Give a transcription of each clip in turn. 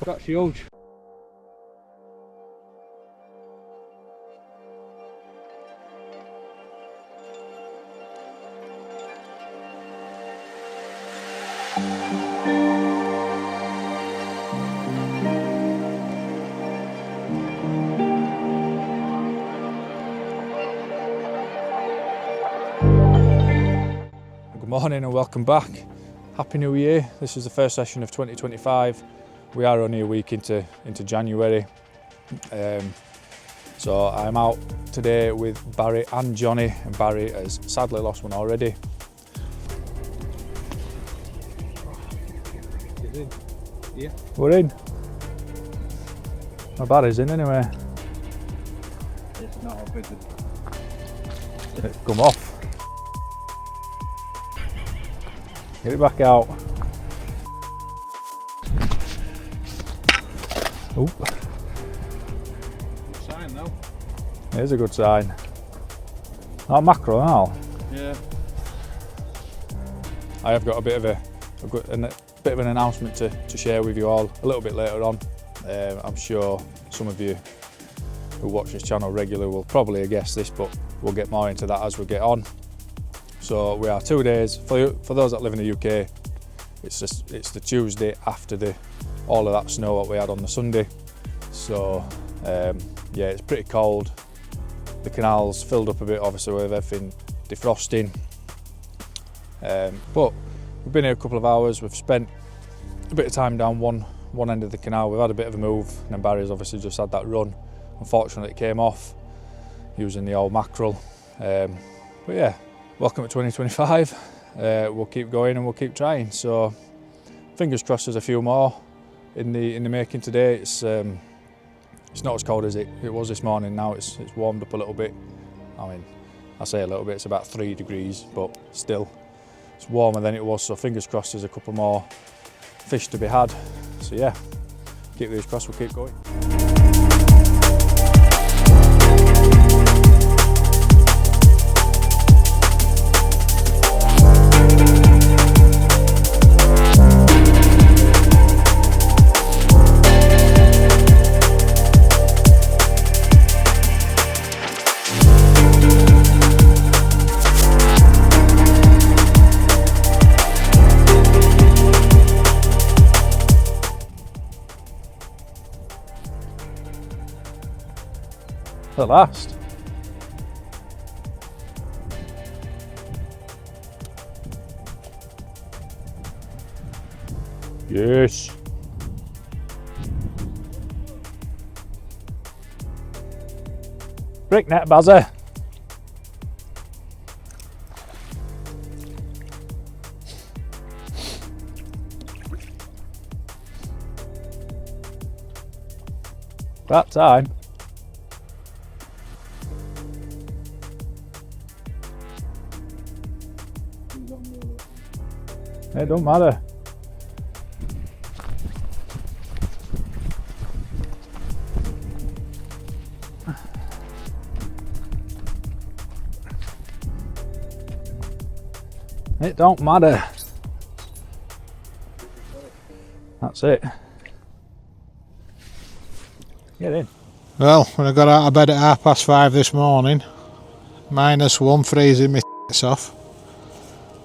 That's huge. Good morning and welcome back. Happy New Year. This is the first session of 2025. We are only a week into January. So I'm out today with Barry and Johnny, and Barry has sadly lost one already. He's in. Yeah. We're in. My Barry's in anyway. It's not a big one. It's come off. Get it back out. Oh. Good sign though. It is a good sign. Not mackerel now. Yeah. I have got a bit of an announcement to share with you all a little bit later on. I'm sure some of you who watch this channel regularly will probably have guessed this, but we'll get more into that as we get on. So we are 2 days, for those that live in the UK, it's the Tuesday after all of that snow that we had on the Sunday. So yeah, it's pretty cold. The canals filled up a bit, obviously with everything defrosting. But we've been here a couple of hours, we've spent a bit of time down one end of the canal, we've had a bit of a move, and then Barry's obviously just had that run. Unfortunately it came off using the old mackerel. But yeah, welcome to 2025. We'll keep going and we'll keep trying. So fingers crossed there's a few more in the making today. It's not as cold as it was this morning. Now it's warmed up a little bit. I mean, I say a little bit, it's about 3 degrees, but still it's warmer than it was. So fingers crossed there's a couple more fish to be had. So yeah, keep these crossed, we'll keep going. At last. Yes. Brick net buzzer. That time. It don't matter. It don't matter. That's it. Get in. Well, when I got out of bed at 5:30 this morning, -1, freezing my off.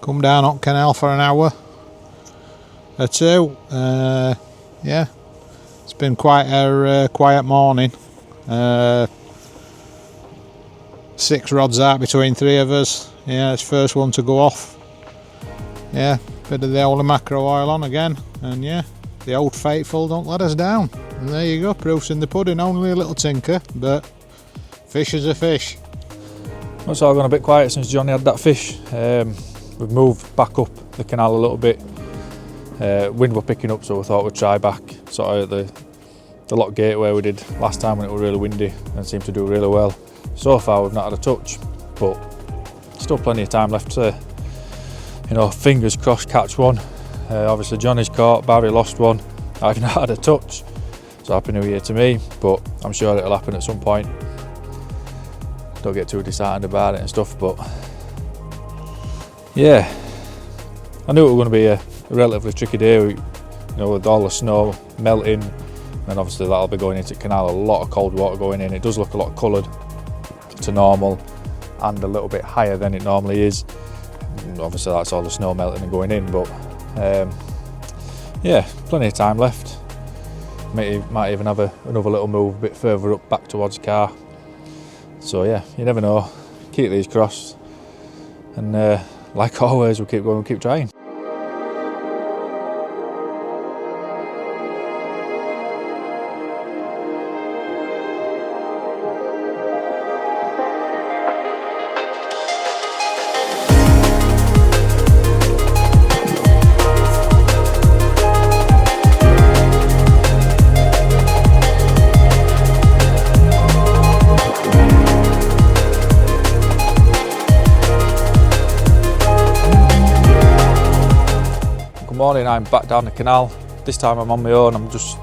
Come down on canal for an hour or two. Yeah, it's been quite a quiet morning. 6 rods out between 3 of us. Yeah, it's first one to go off. Yeah, bit of the old mackerel oil on again, and yeah, the old faithful don't let us down. And there you go, proof's in the pudding. Only a little tinker, but fish is a fish. It's all gone a bit quiet since Johnny had that fish. We've moved back up the canal a little bit. Wind were picking up, so we thought we'd try back sort of at the lock gate where we did last time when it was really windy, and seemed to do really well. So far we've not had a touch, but still plenty of time left to, you know, fingers crossed catch one. Obviously Johnny's caught, Barry lost one, I've not had a touch. So happy New Year to me, but I'm sure it'll happen at some point. Don't get too disheartened about it and stuff, but yeah, I knew it was going to be a relatively tricky day, you know, with all the snow melting, and obviously that'll be going into canal. A lot of cold water going in. It does look a lot coloured to normal and a little bit higher than it normally is. And obviously that's all the snow melting and going in, but yeah, plenty of time left. Might even have another little move a bit further up back towards the car. So yeah, you never know. Keep these crossed, and like always, we'll keep going, we'll keep trying. Morning, I'm back down the canal. This time I'm on my own. I'm just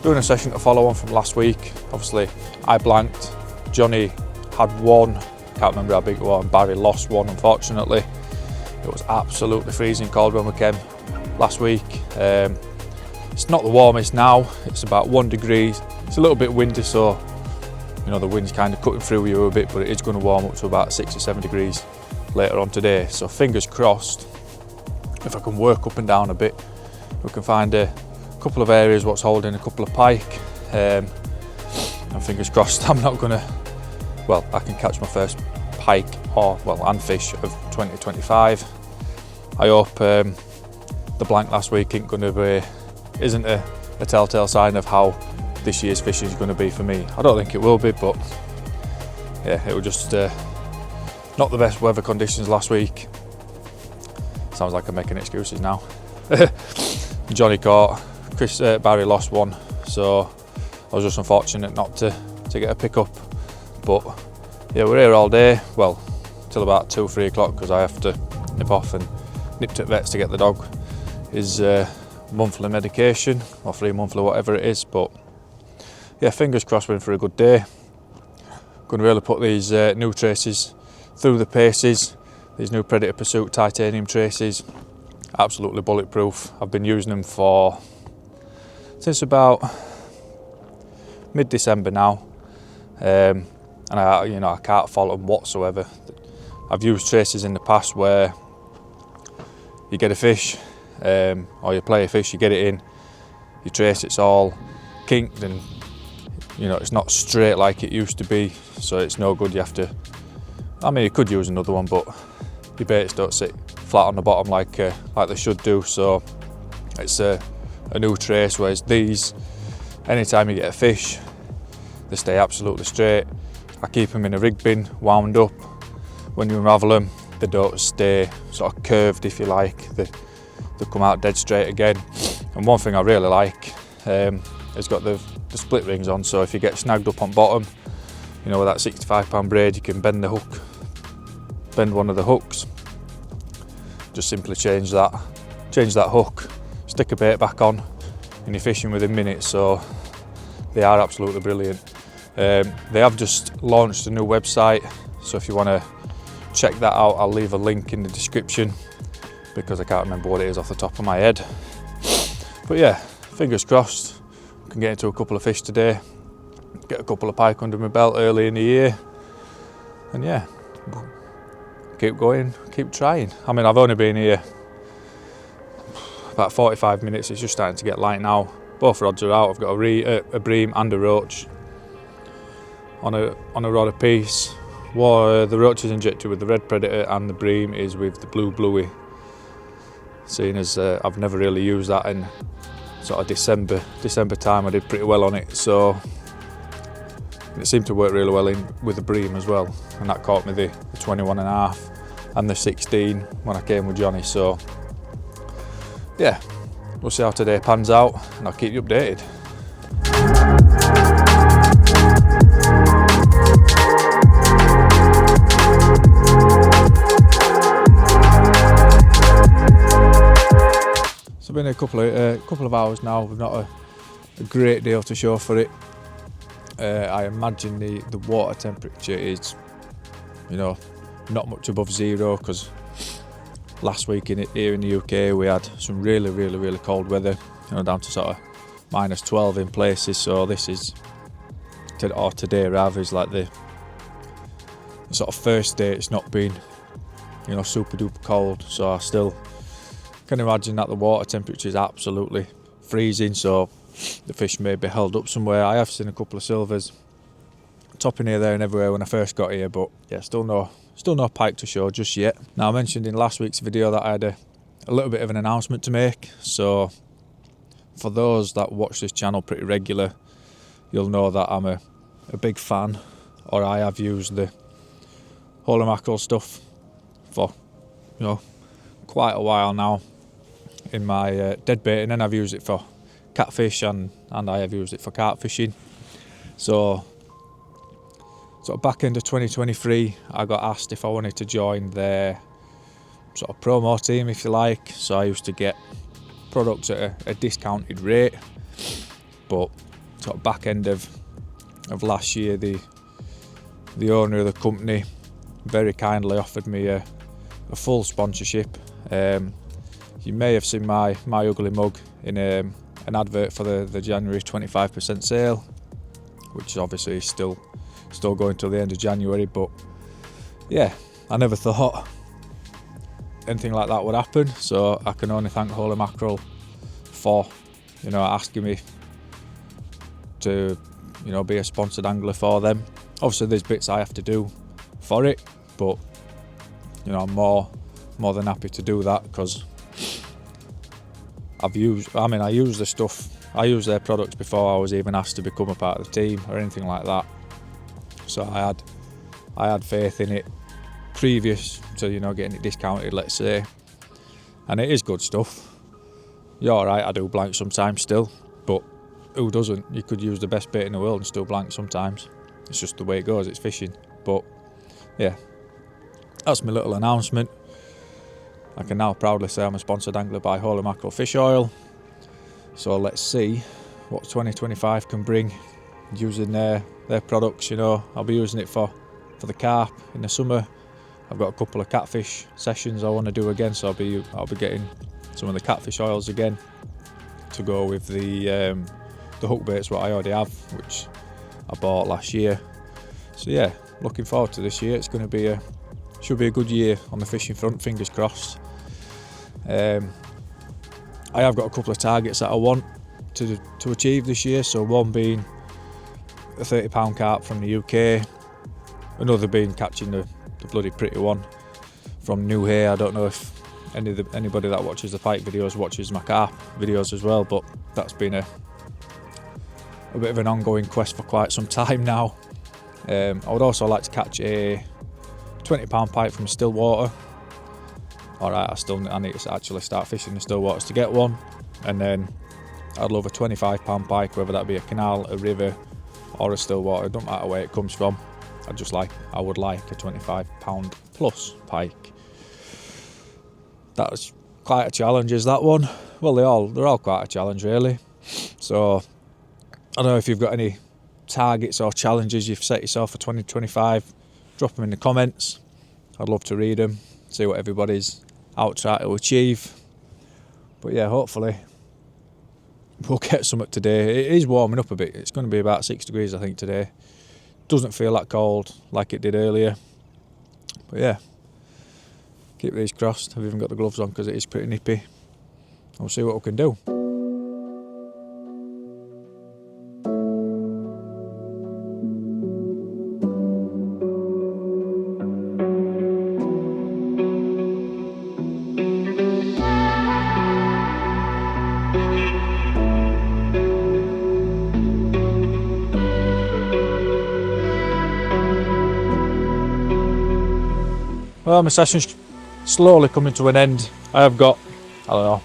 doing a session to follow on from last week. Obviously I blanked, Johnny had one, can't remember how big it was, and Barry lost one unfortunately. It was absolutely freezing cold when we came last week. It's not the warmest now, it's about 1 degree. It's a little bit windy, so you know the wind's kind of cutting through you a bit, but it is going to warm up to about 6 or 7 degrees later on today. So fingers crossed, if I can work up and down a bit, we can find a couple of areas what's holding a couple of pike, and fingers crossed I'm not gonna, well, I can catch my first pike and fish of 2025. I hope the blank last week isn't a telltale sign of how this year's fishing is going to be for me. I don't think it will be, but yeah, it was just not the best weather conditions last week. Sounds like I'm making excuses now. Johnny caught, Barry lost one, so I was just unfortunate not to get a pick up. But yeah, we're here all day, well, till about 2-3 o'clock, because I have to nip off and nip to vets to get the dog his monthly medication, or 3 monthly, whatever it is. But yeah, fingers crossed we're in for a good day. Going to really put these new traces through the paces. These new Predator Pursuit titanium traces, absolutely bulletproof. I've been using them since about mid-December now, and I can't fault them whatsoever. I've used traces in the past where you get a fish, or you play a fish, you get it in, you trace, it's all kinked, and it's not straight like it used to be, so it's no good. You have to, I mean, you could use another one, but your baits don't sit flat on the bottom like they should do. So it's a new trace, whereas these, anytime you get a fish, they stay absolutely straight. I keep them in a rig bin, wound up. When you unravel them, they don't stay sort of curved, if you like. They come out dead straight again. And one thing I really like, it's got the split rings on, so if you get snagged up on bottom, with that 65-pound braid, you can bend one of the hooks, just simply change that hook, stick a bait back on, and you're fishing within minutes. So they are absolutely brilliant. They have just launched a new website, so if you want to check that out, I'll leave a link in the description, because I can't remember what it is off the top of my head. But yeah, fingers crossed I can get into a couple of fish today, get a couple of pike under my belt early in the year, and yeah, keep going, keep trying. I mean, I've only been here about 45 minutes, it's just starting to get light now. Both rods are out. I've got a bream and a roach on a rod apiece. The roach is injected with the red predator and the bream is with the blue bluey. Seeing as I've never really used that in sort of December time, I did pretty well on it, so it seemed to work really well with the bream as well, and that caught me the 21.5 and the 16 when I came with Johnny. So yeah, we'll see how today pans out, and I'll keep you updated. So it's been a couple of hours now. We've not a great deal to show for it. I imagine the water temperature is, not much above zero, because last week here in the UK we had some really cold weather, down to sort of -12 in places, so this is, or today rather, is like the sort of first day it's not been, you know, super duper cold. So I still can imagine that the water temperature is absolutely freezing, so the fish may be held up somewhere. I have seen a couple of silvers topping here, there and everywhere when I first got here, but yeah, still no pike to show just yet. Now, I mentioned in last week's video that I had a little bit of an announcement to make, so for those that watch this channel pretty regular, you'll know that I'm a big fan, or I have used the holy mackerel stuff for, you know, quite a while now in my deadbaiting, and I've used it for catfish and I have used it for carp fishing. So sort of back end of 2023, I got asked if I wanted to join their sort of promo team, if you like. So I used to get products at a discounted rate, but sort of back end of last year, the owner of the company very kindly offered me a full sponsorship. You may have seen my ugly mug in an advert for the January 25% sale, which obviously is still going till the end of January. But yeah, I never thought anything like that would happen, so I can only thank Holy Mackerel for, you know, asking me to, you know, be a sponsored angler for them. Obviously there's bits I have to do for it, but you know, I'm more than happy to do that, because I use the stuff, I use their products before I was even asked to become a part of the team or anything like that. So I had faith in it previous to, you know, getting it discounted, let's say, and it is good stuff. You're alright, I do blank sometimes still, but who doesn't? You could use the best bait in the world and still blank sometimes. It's just the way it goes, it's fishing. But yeah, that's my little announcement. I can now proudly say I'm a sponsored angler by Holy Mackerel Fish Oil. So let's see what 2025 can bring using their products. You know, I'll be using it for the carp in the summer. I've got a couple of catfish sessions I want to do again, so I'll be getting some of the catfish oils again to go with the hook baits what I already have, which I bought last year. So yeah, looking forward to this year. It's going to be should be a good year on the fishing front, fingers crossed. I have got a couple of targets that I want to achieve this year, so one being a 30-pound carp from the UK, another being catching the bloody pretty one from New Hay. I don't know if anybody that watches the Pike videos watches my carp videos as well, but that's been a bit of an ongoing quest for quite some time now. I would also like to catch a 20-pound pike from still water. Alright, I need to actually start fishing the still waters to get one, and then I'd love a 25-pound pike, whether that be a canal, a river or a still water. It don't matter where it comes from. I would like a 25-pound plus pike. That's quite a challenge, is that one? Well, they're all quite a challenge really. So I don't know if you've got any targets or challenges you've set yourself for 2025. Drop them in the comments. I'd love to read them, see what everybody's out trying to achieve. But yeah, hopefully we'll get some up today. It is warming up a bit. It's going to be about 6 degrees I think today. Doesn't feel that cold like it did earlier. But yeah, keep these crossed. I've even got the gloves on because it is pretty nippy. We'll see what we can do. Well, my session's slowly coming to an end. I have got, I don't know,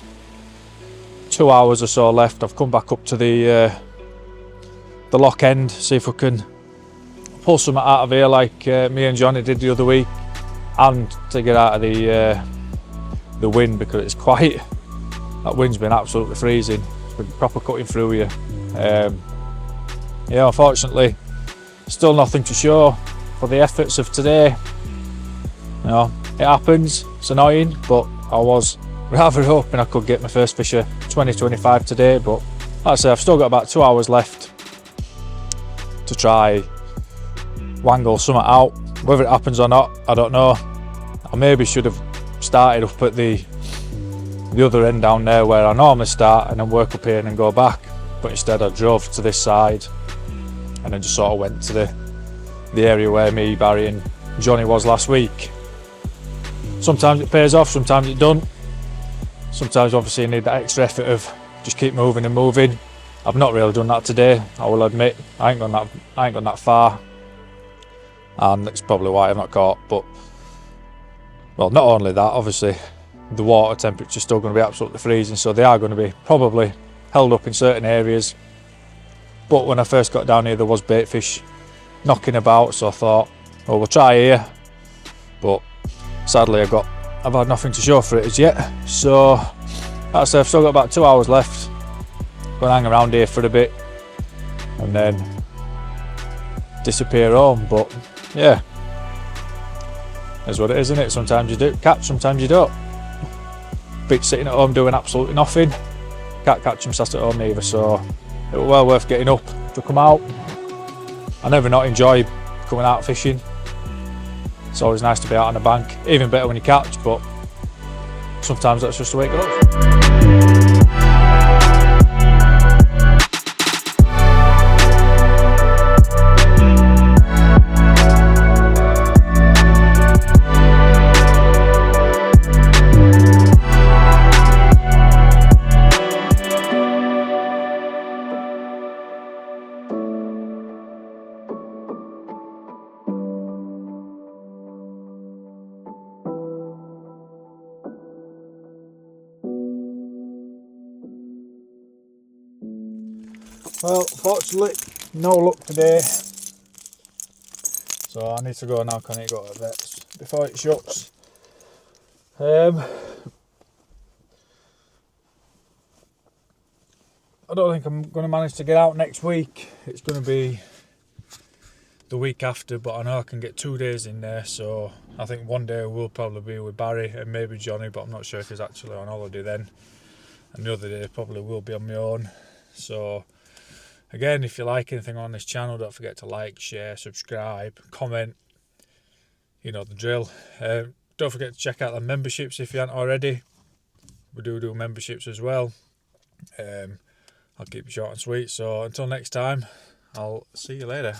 2 hours or so left. I've come back up to the lock end, see if we can pull something out of here like me and Johnny did the other week, and to get out of the wind, because it's quite, that wind's been absolutely freezing. It's been proper cutting through you. Yeah, unfortunately, still nothing to show for the efforts of today. You know, it happens, it's annoying, but I was rather hoping I could get my first fish of 2025 today, but like I say, I've still got about 2 hours left to try wangle something out. Whether it happens or not, I don't know. I maybe should have started up at the other end down there where I normally start and then work up here and then go back, but instead I drove to this side and then just sort of went to the area where me, Barry and Johnny was last week. Sometimes it pays off, sometimes it don't. Sometimes obviously you need that extra effort of just keep moving and moving. I've not really done that today, I will admit. I ain't gone that far, and that's probably why I've not caught. But well, not only that, obviously the water temperature is still going to be absolutely freezing, so they are going to be probably held up in certain areas. But when I first got down here there was bait fish knocking about, so I thought, well, we'll try here. But sadly I've had nothing to show for it as yet. So like I say, I've still got about 2 hours left. Gonna hang around here for a bit and then disappear home. But yeah, that's what it is, isn't it? Sometimes you do catch, sometimes you don't. Bit sitting at home doing absolutely nothing, can't catch them sat at home either, so it was well worth getting up to come out. I never not enjoy coming out fishing. It's always nice to be out on the bank, even better when you catch, but sometimes that's just the way it goes. Well, fortunately, no luck today. So I need to go now, can I go to the vets before it shuts. I don't think I'm going to manage to get out next week. It's going to be the week after, but I know I can get 2 days in there, so I think one day will probably be with Barry and maybe Johnny, but I'm not sure if he's actually on holiday then. And the other day probably will be on my own. So again, if you like anything on this channel, don't forget to like, share, subscribe, comment, you know the drill. Don't forget to check out the memberships if you haven't already. We do memberships as well. I'll keep it short and sweet, so until next time, I'll see you later.